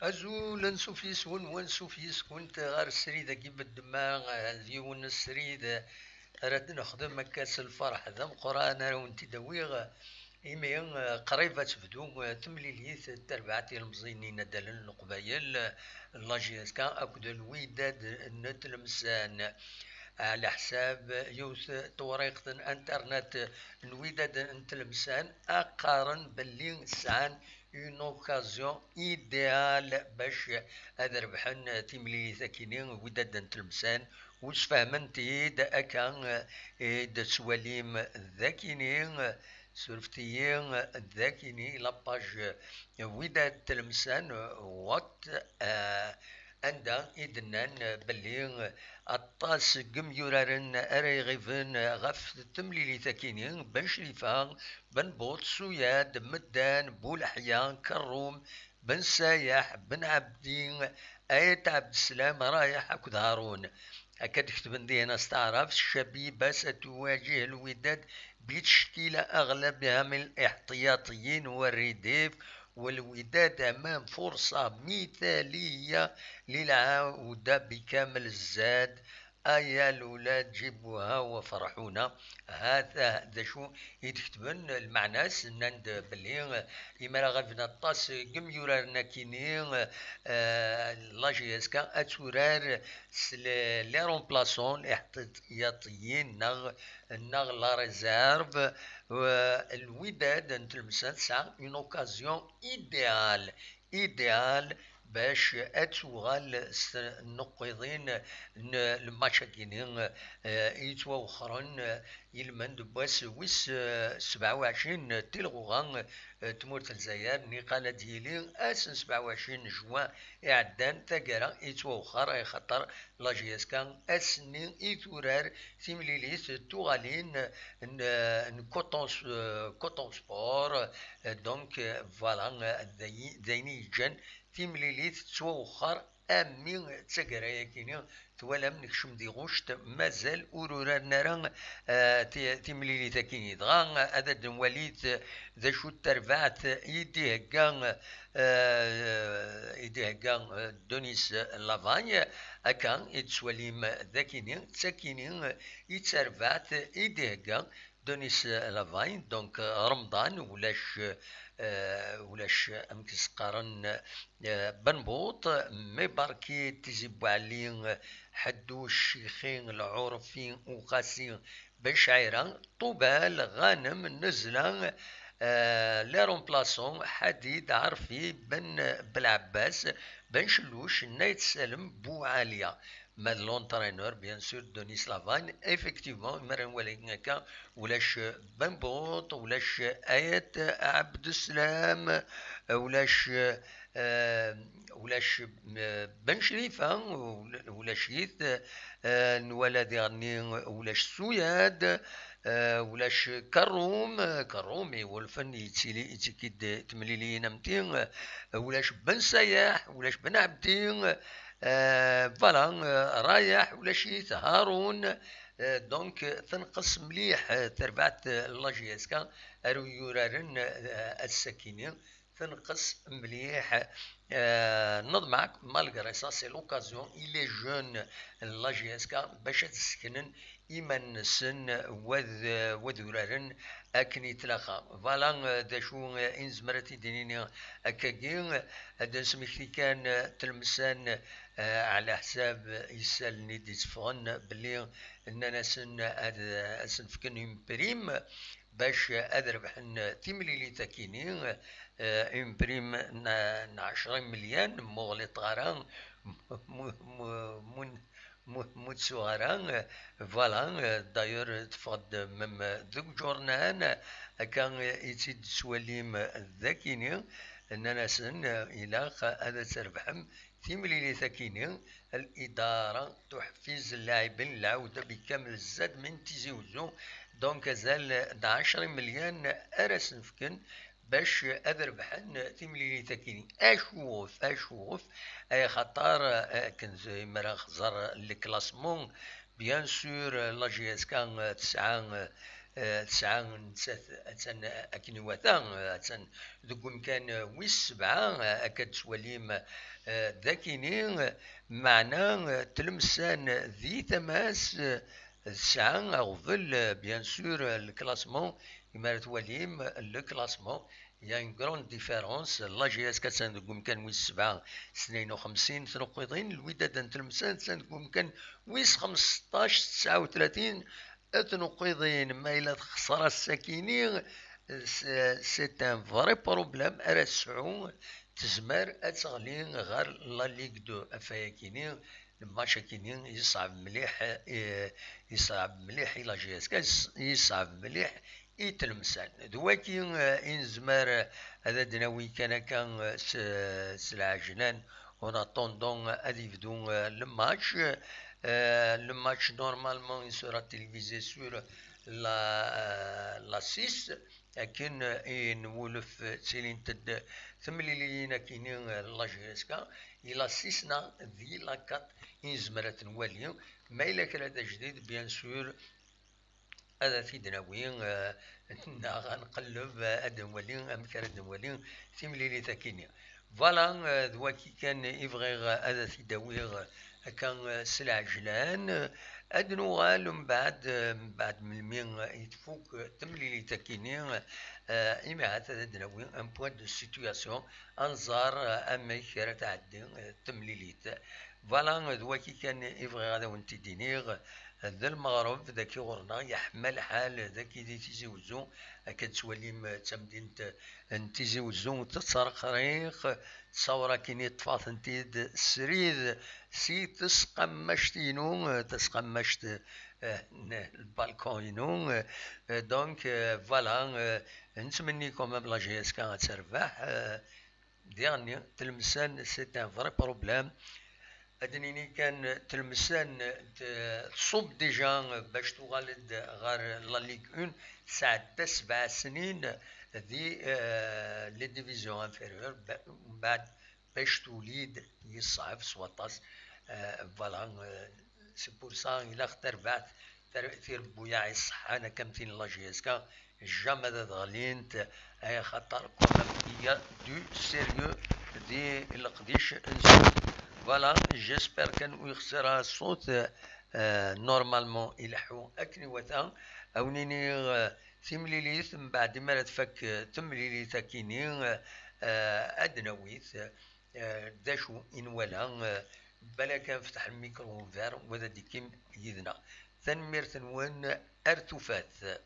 أزول نسوفيس ونسوفيس كنت غير السريدة كيف الدماغ ديون السريدة راد نخدم كاس الفرح ذا قرآن وانت دويغ إيمين قريبة تبدو تمليليث تربعتي المزينين دلن القبايل لاجيسكا أكد الوداد نتلمسان على حساب يوث طريقة انترنت الوداد نتلمسان أقارن باللي سعان اون اوكازيون ايديال باش هذا ربحن تيملي ثاكينين وداد نتلمسان وش فهمنتي دا أكان دا سواليم ذاكينين سورفتيين ذاكيني لاباج وداد تلمسان وات عندها إذنان بلي الطاس قم يورارن أريغيفن غف تمليلي ثاكينين بن شريفان بن بوط سوياد مدان بولحيان كروم بن سايح بن عبدين آية عبد السلام رايح أكد هارون أكد كتبن دينا استعرف الشبيبة ستواجه الوداد بتشكيلة أغلبها من الاحتياطيين والرديف والوداد أمام فرصة مثالية للعودة بكامل الزاد أيا الأولاد جيبوها وفرحونا. هذا شو يكتبن المعنى سنند بلي إما غادي الطاس كم يورارنا كينين لاجيسكا أتورار لي رومبلاسون الاحتياطيين نغ لا ريزيرف. الوداد نتلمسان سا اون اوكازيون ايديال باش اتوغال النقيضين الماتشاكينين يتوخرن يلمن دباس ويس 27 تلغوغان تمورت الجزائر نقالة ديالي اسن 27 جوان اعدان تاقرا يتوخر اي خطر لاجيسكا اسني ايثورار تيمليليس توغالين كوتون سبور دونك فوالا دايني جن تيمليليت توخر امين تسقرايا كيني تولا منك شم دي غوشت مازال اورورا نرى تيمليلي تاكيني دغا هذا دنواليت ذا شو ترفعت يديه كان يديه كان دونيس لافاني اكان يتسوليم ذاكيني تساكيني يترفعت يديه كان دونيس لافاين دونك رمضان ولاش امكس قارن بنبوط مي باركي تزيبو علين حدوش شيخين العرفين وقاسين بشعيران طوبال غانم نزلان لي رومبلاسون حديد عرفي بن بالعباس بن شلوش نايت سالم بو عاليه مال لونترينور بيان سور دونيس لافان افكتيفمون مرن ولينكا ولاش بنبوط ولاش آية عبد السلام ولاش ولاش بن شريفة ولاش يث نوالا ديغني ولاش سوياد ولاش كرومي والفن يتسيلي يتكيد تمليلي نمتين ولاش بن سياح ولاش بن عبدين فوالا رايح ولاش يث هارون دونك تنقص مليح تربعت لاجيسكا ارو يورارن السكينين تنقص مليح نضمعك مالغري سا سي لوكازيون إلي جون لاجيسكا باش تسكنن إيمان سن وذورارن أكني تلاخا فوالا دا شو إن زمرتي دينيني أكاكين هذا سميكتي كان تلمسان على حساب يسالني ديسفون بلي اننا سن فكن بريم باش اذربحن تيمليلي تاكيني اون بريم 10 مليون مغلي طغران متسوغران فوالا داير تفقد مم ذوك جورنان كان يتيد سواليم ذاكيني اننا سن الى هذا تربحم تيمليلي ثاكيني الإدارة تحفز اللاعبين العودة بكامل الزاد من تيزيوزو دونك زال 10 مليون أرس نفكن باش أذربحن تيمليلي تاكيني أشوف أي خطر كنز مرا خزر الكلاسمون بيان سور لاجيس كان 9 تسعة أتسن أكني وثان أتسن ذو كان ويس سبعة أكد سواليم ذاكيني معنا تلمسان ذي تماس ساعة أغفل بيان سور الكلاسمون يمارت تواليم الكلاسمون يا une grande différence لا جي اس كاتسان ذو كان ويس سبعة 52 تنقيضين الوداد تلمسان تسان كان ويس 15 39 أتنقيضين ما إلا خسارة الساكينين سي ان فري بروبليم أرا السعو تزمر أتغلين غير لا ليغ دو أفاياكيني الماتش كيني يصعب مليح يصعب مليح إلا جي اس كاس يصعب مليح يتلمسان دواكي إنزمر هذا دناوي كان سلعجنان اون اتوندون أدي يبدو الماتش. Le match normalement il sera télévisé sur la 6 لكن نولف تسيلين تد ثمليلينا كينين لاجيسكا إلا 6 ذي لا 4 إنزمرت نواليو ما إلا كان جديد بيان سور هذا في دناوين غنقلب هذا نولي أم كان نولي ثمليلي تاكيني فوالا دواكي كان يبغي هذا في داوير كان سلع جلان أدنو غال من بعد من المين يتفوق تمليلي تاكيني إما هذا دناوي ان بوان دو سيتوياسيون أنظار أما كرا تعدي تمليليت فوالا دواكي كان يبغي هذا وانت دينيغ ذا المغرب ذاك غورنا يحمل حال ذاك دي تيزي وزو كتسوليم تمدين تيزي وزو تتصرق ريق تصورا كيني طفات انتيد سريد سي تسقمشتينو تسقمشت البالكون ينو دونك فوالا نتمني كومام لا جي اس كا تربح ديرني تلمسان سي ان فري بروبليم أدنيني كان تلمسان تصب ديجا باش تغالد غير لا ليغ اون ساعة 7 سنين ذي لي ديفيزيون انفيريور من بعد باش توليد يصعب سواطاس فوالا سي بور سا إلا اختربعت تير بويا يصح أنا كمتين لا جي اس كا جامي غالينت أي خطر كومام إيا دو سيريو دي القديش فوالا جيسبر كان يخسر الصوت نورمالمون يلحو أكني وثا أونيني ثمليليث من بعد ما تفك ثمليليث كيني أدنويث داشو إن ولا بلا كان فتح الميكرو فار وذا ديكيم يذنا ثنمير ثنوان أرتفات.